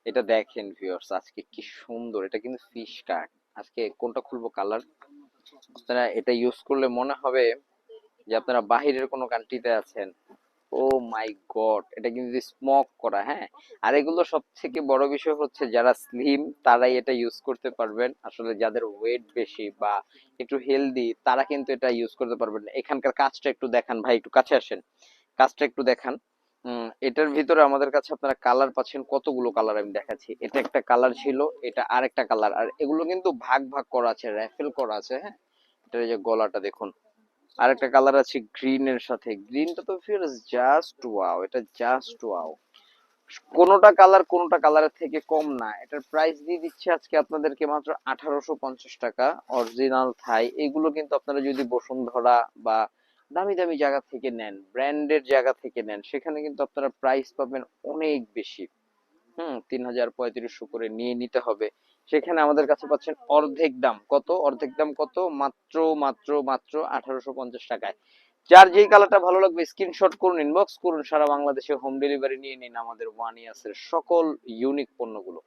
এটা দেখেন ভিউয়ার্স, আজকে কি সুন্দর, এটা কিন্তু ফিশ কাট। আজকে কোনটা খুলবো কালার, আপনারা এটা ইউজ করলে মনে হবে যে আপনারা বাহিরের কোনো কান্ট্রিতে আছেন। ও মাই গড, এটা কিন্তু স্মোক করা, হ্যাঁ। আর এগুলো সব থেকে বড় বিষয় হচ্ছে যারা স্লিম তারাই এটা ইউজ করতে পারবেন, আসলে যাদের ওয়েট বেশি বা একটু হেলদি তারা কিন্তু এটা ইউজ করতে পারবেন না। এখানকার কাজটা একটু দেখান ভাই, একটু কাছে আসেন, কাজটা একটু দেখান। এটার ভিতরে আমাদের কাছে আপনারা কালার পাচ্ছেন, কতগুলো কালার আমি দেখাচ্ছি। এটা একটা কালার ছিল, এটা আরেকটা কালার, আর এগুলো কিন্তু ভাগ ভাগ করা আছে, র্যাফেল করা আছে, হ্যাঁ। এটার এই যে গলাটা দেখুন, আরেকটা কালার আছে গ্রিন এর সাথে, গ্রিনটা তো ফিয়ার্স জাস্ট ওয়াও, এটা জাস্ট ওয়াও। কোনোটা কালার কোনোটা কালারের থেকে কম না। এটার প্রাইস দিয়ে দিচ্ছে আজকে আপনাদেরকে মাত্র 1850 টাকা। অরিজিনাল থাই। এগুলো কিন্তু আপনারা যদি বসুন্ধরা বা দামি দামি জায়গা থেকে নেন, ব্র্যান্ডের জায়গা থেকে নেন, সেখানে কিন্তু আপনারা প্রাইস পাবেন অনেক বেশি। 3000 3500 করে নিয়ে নিতে হবে। সেখানে আমাদের কাছে পাচ্ছেন অর্ধেক দাম। কত অর্ধেক দাম? কত? মাত্র মাত্র মাত্র 1850 টাকায়। যার যেই কালারটা ভালো লাগবে স্ক্রিনশট করুন, ইনবক্স করুন, সারা বাংলাদেশে হোম ডেলিভারি নিয়ে নিন আমাদের ওয়ান ইয়ার্স এর সকল ইউনিক পণ্যগুলো।